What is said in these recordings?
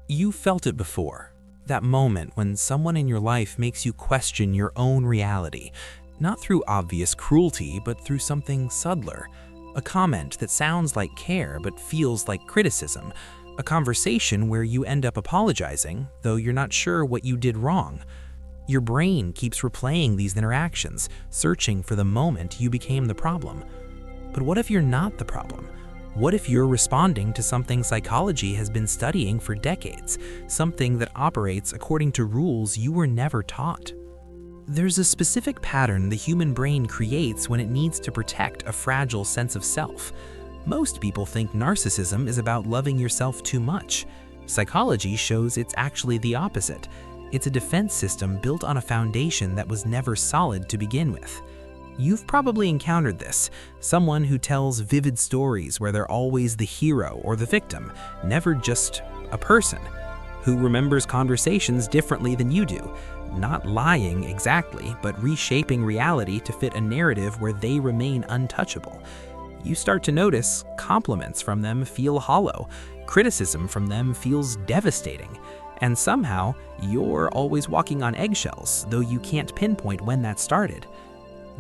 You felt it before. That moment when someone in your life makes you question your own reality, not through obvious cruelty, but through something subtler. A comment that sounds like care but feels like criticism. A conversation where you end up apologizing, though you're not sure what you did wrong. Your brain keeps replaying these interactions, searching for the moment you became the problem. But what if you're not the problem? What if you're responding to something psychology has been studying for decades, something that operates according to rules you were never taught? There's a specific pattern the human brain creates when it needs to protect a fragile sense of self. Most people think narcissism is about loving yourself too much. Psychology shows it's actually the opposite. It's a defense system built on a foundation that was never solid to begin with. You've probably encountered this, someone who tells vivid stories where they're always the hero or the victim, never just a person, who remembers conversations differently than you do, not lying exactly, but reshaping reality to fit a narrative where they remain untouchable. You start to notice compliments from them feel hollow, criticism from them feels devastating, and somehow you're always walking on eggshells, though you can't pinpoint when that started.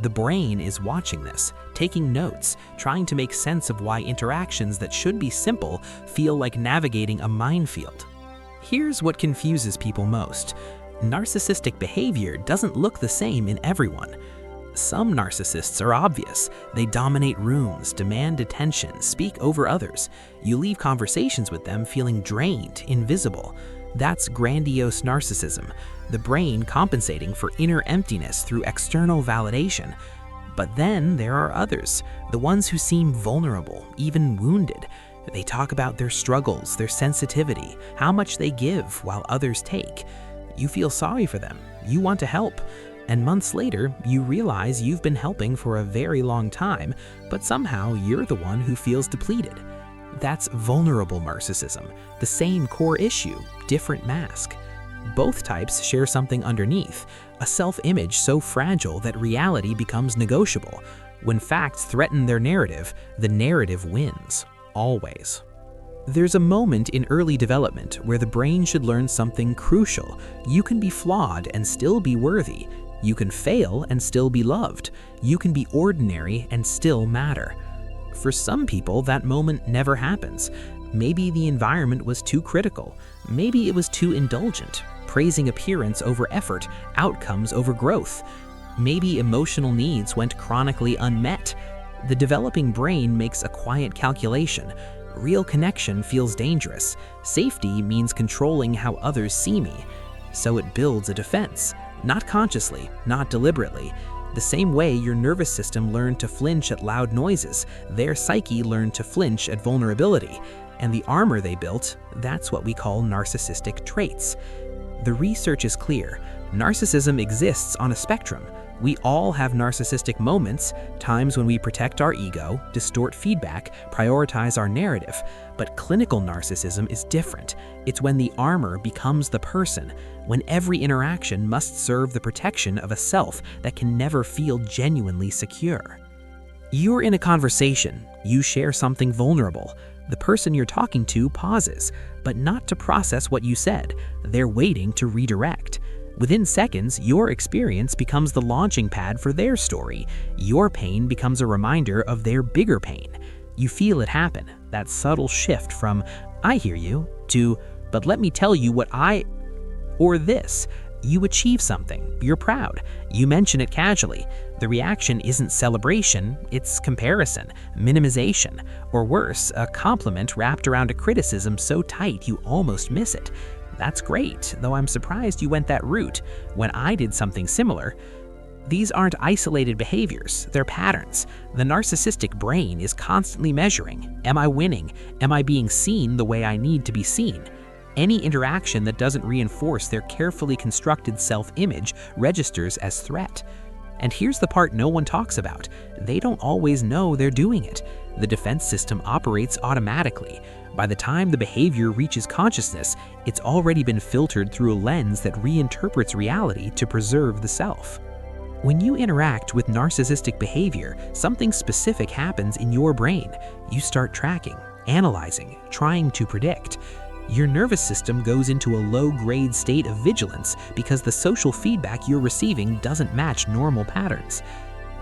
The brain is watching this, taking notes, trying to make sense of why interactions that should be simple feel like navigating a minefield. Here's what confuses people most. Narcissistic behavior doesn't look the same in everyone. Some narcissists are obvious. They dominate rooms, demand attention, speak over others. You leave conversations with them feeling drained, invisible. That's grandiose narcissism, the brain compensating for inner emptiness through external validation. But then there are others, the ones who seem vulnerable, even wounded. They talk about their struggles, their sensitivity, how much they give while others take. You feel sorry for them, you want to help, and months later, you realize you've been helping for a very long time, but somehow you're the one who feels depleted. That's vulnerable narcissism, the same core issue, different mask. Both types share something underneath, a self-image so fragile that reality becomes negotiable. When facts threaten their narrative, the narrative wins, always. There's a moment in early development where the brain should learn something crucial. You can be flawed and still be worthy. You can fail and still be loved. You can be ordinary and still matter. For some people, that moment never happens. Maybe the environment was too critical. Maybe it was too indulgent, praising appearance over effort, outcomes over growth. Maybe emotional needs went chronically unmet. The developing brain makes a quiet calculation. Real connection feels dangerous. Safety means controlling how others see me. So it builds a defense, not consciously, not deliberately. The same way your nervous system learned to flinch at loud noises, their psyche learned to flinch at vulnerability. And the armor they built, that's what we call narcissistic traits. The research is clear. Narcissism exists on a spectrum. We all have narcissistic moments, times when we protect our ego, distort feedback, prioritize our narrative. But clinical narcissism is different. It's when the armor becomes the person, when every interaction must serve the protection of a self that can never feel genuinely secure. You're in a conversation. You share something vulnerable. The person you're talking to pauses, but not to process what you said. They're waiting to redirect. Within seconds, your experience becomes the launching pad for their story. Your pain becomes a reminder of their bigger pain. You feel it happen, that subtle shift from, "I hear you," to, "But let me tell you what or this. You achieve something, you're proud, you mention it casually. The reaction isn't celebration, it's comparison, minimization, or worse, a compliment wrapped around a criticism so tight you almost miss it. That's great, though I'm surprised you went that route when I did something similar. These aren't isolated behaviors, they're patterns. The narcissistic brain is constantly measuring. Am I winning? Am I being seen the way I need to be seen? Any interaction that doesn't reinforce their carefully constructed self-image registers as threat. And here's the part no one talks about. They don't always know they're doing it. The defense system operates automatically. By the time the behavior reaches consciousness, it's already been filtered through a lens that reinterprets reality to preserve the self. When you interact with narcissistic behavior, something specific happens in your brain. You start tracking, analyzing, trying to predict. Your nervous system goes into a low-grade state of vigilance because the social feedback you're receiving doesn't match normal patterns.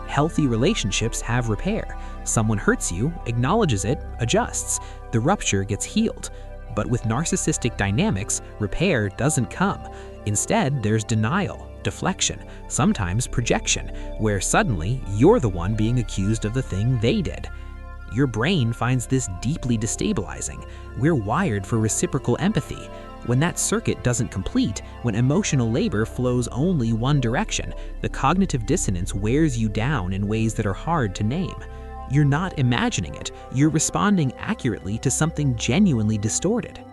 Healthy relationships have repair. Someone hurts you, acknowledges it, adjusts. The rupture gets healed. But with narcissistic dynamics, repair doesn't come. Instead, there's denial, deflection, sometimes projection, where suddenly you're the one being accused of the thing they did. Your brain finds this deeply destabilizing. We're wired for reciprocal empathy. When that circuit doesn't complete, when emotional labor flows only one direction, the cognitive dissonance wears you down in ways that are hard to name. You're not imagining it, you're responding accurately to something genuinely distorted.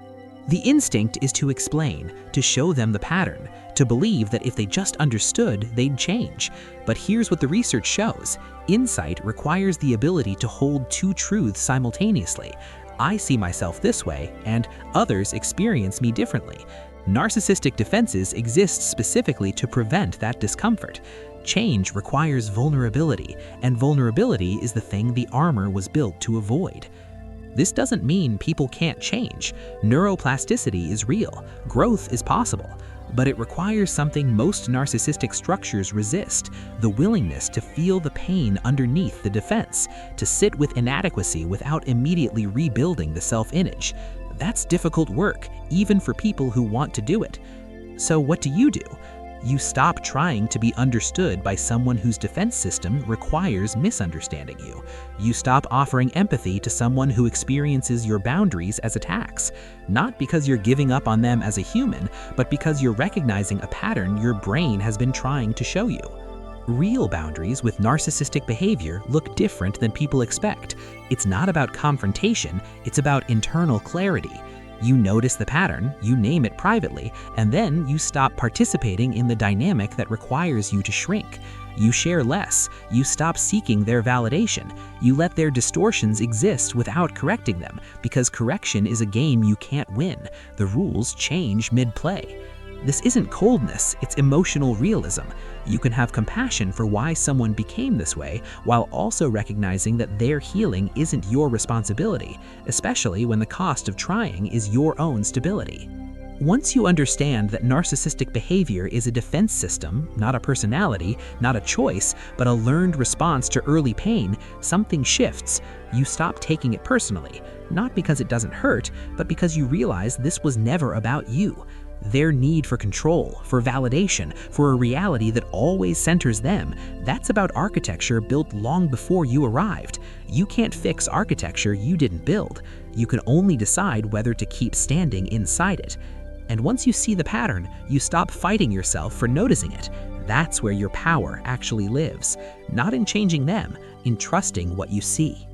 The instinct is to explain, to show them the pattern, to believe that if they just understood, they'd change. But here's what the research shows. Insight requires the ability to hold two truths simultaneously. I see myself this way, and others experience me differently. Narcissistic defenses exist specifically to prevent that discomfort. Change requires vulnerability, and vulnerability is the thing the armor was built to avoid. This doesn't mean people can't change. Neuroplasticity is real. Growth is possible. But it requires something most narcissistic structures resist: the willingness to feel the pain underneath the defense, to sit with inadequacy without immediately rebuilding the self-image. That's difficult work, even for people who want to do it. So what do? You stop trying to be understood by someone whose defense system requires misunderstanding you. You stop offering empathy to someone who experiences your boundaries as attacks, not because you're giving up on them as a human, but because you're recognizing a pattern your brain has been trying to show you. Real boundaries with narcissistic behavior look different than people expect. It's not about confrontation, it's about internal clarity. You notice the pattern, you name it privately, and then you stop participating in the dynamic that requires you to shrink. You share less, you stop seeking their validation, you let their distortions exist without correcting them, because correction is a game you can't win. The rules change mid-play. This isn't coldness, it's emotional realism. You can have compassion for why someone became this way, while also recognizing that their healing isn't your responsibility, especially when the cost of trying is your own stability. Once you understand that narcissistic behavior is a defense system, not a personality, not a choice, but a learned response to early pain, something shifts. You stop taking it personally, not because it doesn't hurt, but because you realize this was never about you. Their need for control, for validation, for a reality that always centers them, that's about architecture built long before you arrived. You can't fix architecture you didn't build. You can only decide whether to keep standing inside it. And once you see the pattern, you stop fighting yourself for noticing it. That's where your power actually lives, not in changing them, in trusting what you see.